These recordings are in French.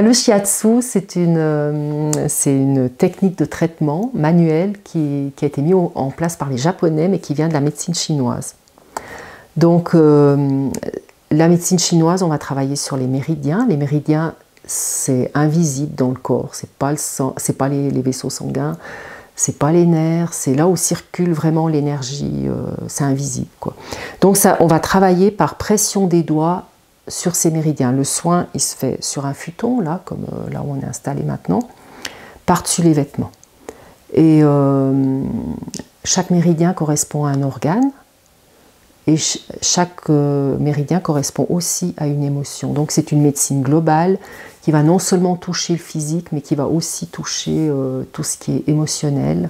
Le shiatsu, c'est une technique de traitement manuel qui a été mise en place par les Japonais, mais qui vient de la médecine chinoise. Donc, la médecine chinoise, on va travailler sur les méridiens. Les méridiens, c'est invisible dans le corps. C'est pas le sang, c'est pas les vaisseaux sanguins, c'est pas les nerfs. C'est là où circule vraiment l'énergie. C'est invisible, quoi. Donc, on va travailler par pression des doigts sur ces méridiens. Le soin, il se fait sur un futon, là, comme là où on est installé maintenant, par-dessus les vêtements. Et chaque méridien correspond à un organe, et chaque méridien correspond aussi à une émotion. Donc c'est une médecine globale qui va non seulement toucher le physique, mais qui va aussi toucher tout ce qui est émotionnel,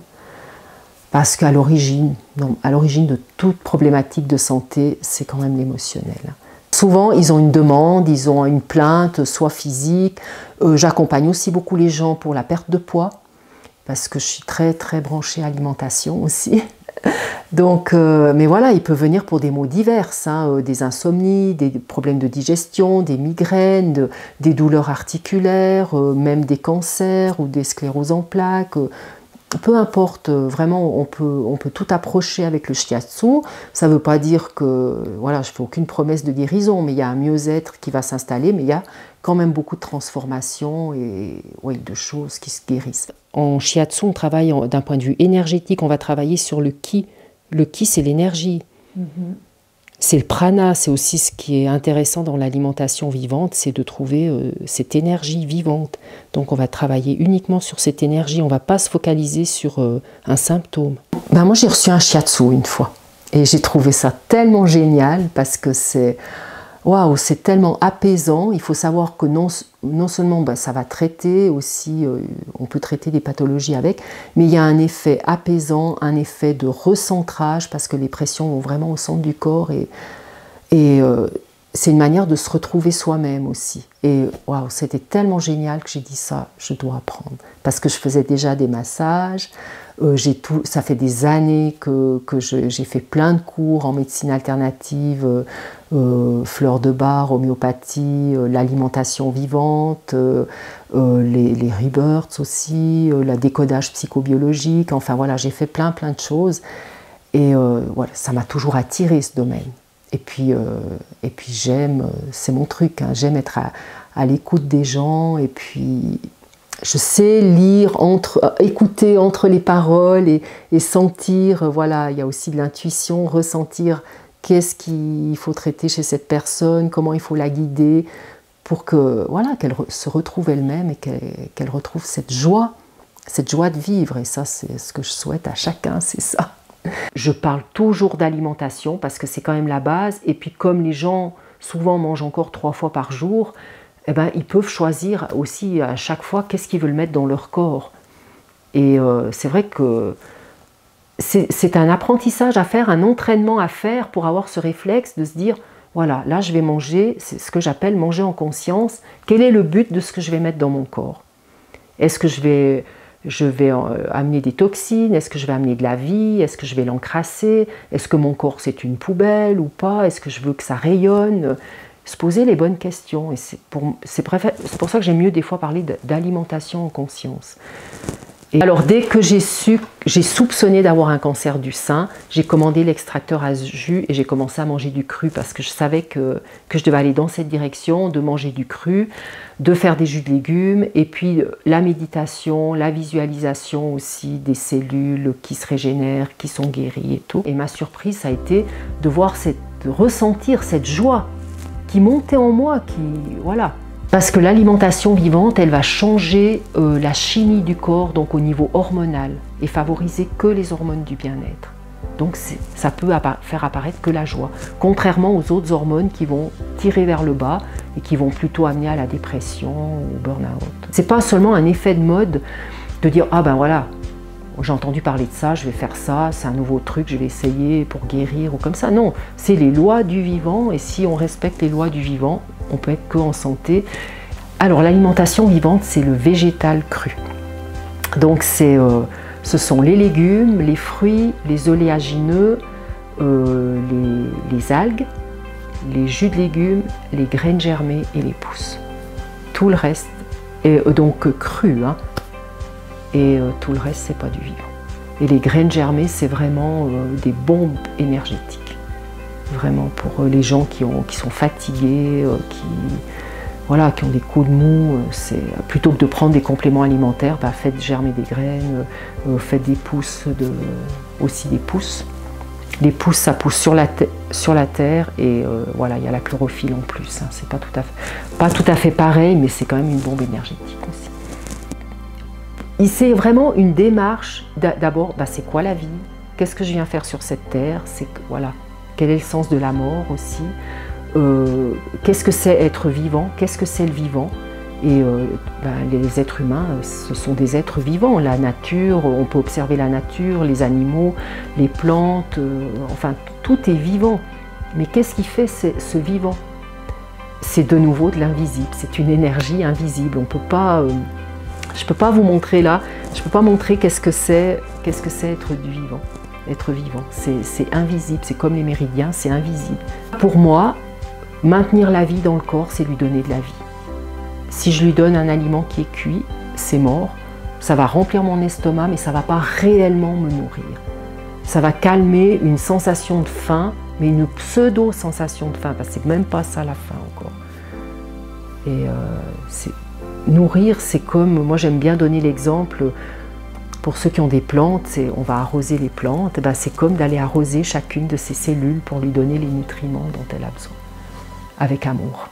parce qu'à l'origine de toute problématique de santé, c'est quand même l'émotionnel. Souvent, ils ont une demande, ils ont une plainte, soit physique. J'accompagne aussi beaucoup les gens pour la perte de poids, parce que je suis très branchée alimentation aussi. Donc, mais voilà, il peut venir pour des maux divers, hein, des insomnies, des problèmes de digestion, des migraines, des douleurs articulaires, même des cancers ou des scléroses en plaques. Peu importe, vraiment, on peut tout approcher avec le shiatsu. Ça ne veut pas dire que, voilà, je ne fais aucune promesse de guérison, mais il y a un mieux-être qui va s'installer, mais il y a quand même beaucoup de transformations et oui, de choses qui se guérissent. En shiatsu, on travaille d'un point de vue énergétique, on va travailler sur le ki. Le ki, c'est l'énergie. C'est le prana, c'est aussi ce qui est intéressant dans l'alimentation vivante, c'est de trouver cette énergie vivante. Donc on va travailler uniquement sur cette énergie, on ne va pas se focaliser sur un symptôme. Ben moi j'ai reçu un shiatsu une fois et j'ai trouvé ça tellement génial parce que c'est waouh, c'est tellement apaisant. Il faut savoir que non seulement ben, ça va traiter aussi, on peut traiter des pathologies avec, mais il y a un effet apaisant, un effet de recentrage parce que les pressions vont vraiment au centre du corps et c'est une manière de se retrouver soi-même aussi. Et waouh, c'était tellement génial que j'ai dit ça, je dois apprendre. Parce que je faisais déjà des massages, ça fait des années que j'ai fait plein de cours en médecine alternative, fleurs de bar, homéopathie, l'alimentation vivante, les rebirths aussi, le décodage psychobiologique, enfin voilà, j'ai fait plein de choses. Et voilà, ça m'a toujours attiré ce domaine. Et puis j'aime, c'est mon truc, hein, j'aime être à l'écoute des gens et puis je sais lire, écouter entre les paroles et sentir, voilà, il y a aussi de l'intuition, ressentir qu'est-ce qu'il faut traiter chez cette personne, comment il faut la guider pour que, voilà, qu'elle se retrouve elle-même et qu'elle retrouve cette joie de vivre. Et ça, c'est ce que je souhaite à chacun, c'est ça. Je parle toujours d'alimentation parce que c'est quand même la base. Et puis comme les gens souvent mangent encore 3 fois par jour, eh ben, ils peuvent choisir aussi à chaque fois qu'est-ce qu'ils veulent mettre dans leur corps. Et c'est vrai que c'est un apprentissage à faire, un entraînement à faire pour avoir ce réflexe de se dire, voilà, là je vais manger, c'est ce que j'appelle manger en conscience. Quel est le but de ce que je vais mettre dans mon corps? Est-ce que je vais amener des toxines? Est-ce que je vais amener de la vie? Est-ce que je vais l'encrasser? Est-ce que mon corps c'est une poubelle ou pas? Est-ce que je veux que ça rayonne? Se poser les bonnes questions. Et c'est pour ça que j'aime mieux des fois parler d'alimentation en conscience. Et alors dès que j'ai soupçonné d'avoir un cancer du sein, j'ai commandé l'extracteur à jus et j'ai commencé à manger du cru parce que je savais que je devais aller dans cette direction, de manger du cru, de faire des jus de légumes et puis la méditation, la visualisation aussi des cellules qui se régénèrent, qui sont guéries et tout. Et ma surprise, ça a été de voir de ressentir cette joie qui montait en moi, voilà. Parce que l'alimentation vivante, elle va changer la chimie du corps, donc au niveau hormonal, et favoriser que les hormones du bien-être. Donc ça peut faire apparaître que la joie, contrairement aux autres hormones qui vont tirer vers le bas et qui vont plutôt amener à la dépression ou au burn-out. C'est pas seulement un effet de mode de dire « Ah ben voilà, j'ai entendu parler de ça, je vais faire ça, c'est un nouveau truc, je vais essayer pour guérir » ou comme ça. Non, c'est les lois du vivant et si on respecte les lois du vivant, on peut être qu'en santé. Alors l'alimentation vivante, c'est le végétal cru. Donc ce sont les légumes, les fruits, les oléagineux, les algues, les jus de légumes, les graines germées et les pousses. Tout le reste, et donc cru, hein. Et tout le reste, c'est pas du vivant. Et les graines germées, c'est vraiment des bombes énergétiques. Vraiment pour les gens qui sont fatigués, voilà, qui ont des coups de mou, plutôt que de prendre des compléments alimentaires, bah, faites germer des graines, faites des pousses, aussi des pousses. Les pousses, ça pousse sur la terre et voilà, il y a la chlorophylle en plus. Hein. C'est pas tout à fait pareil, mais c'est quand même une bombe énergétique aussi. C'est vraiment une démarche. D'abord, bah, c'est quoi la vie? Qu'est-ce que je viens faire sur cette terre? Voilà, quel est le sens de la mort aussi? Qu'est-ce que c'est être vivant? Qu'est-ce que c'est le vivant? Et ben, les êtres humains, ce sont des êtres vivants. La nature, on peut observer la nature, les animaux, les plantes, enfin tout est vivant. Mais qu'est-ce qui fait ce vivant? C'est de nouveau de l'invisible, c'est une énergie invisible. On peut pas, je ne peux pas vous montrer là, je ne peux pas montrer qu'est-ce que c'est être du vivant. Être vivant, c'est invisible, c'est comme les méridiens, c'est invisible. Pour moi, maintenir la vie dans le corps, c'est lui donner de la vie. Si je lui donne un aliment qui est cuit, c'est mort. Ça va remplir mon estomac, mais ça ne va pas réellement me nourrir. Ça va calmer une sensation de faim, mais une pseudo-sensation de faim, parce que c'est même pas ça la faim encore. Et nourrir, c'est comme, moi j'aime bien donner l'exemple, pour ceux qui ont des plantes, on va arroser les plantes, ben c'est comme d'aller arroser chacune de ses cellules pour lui donner les nutriments dont elle a besoin, avec amour.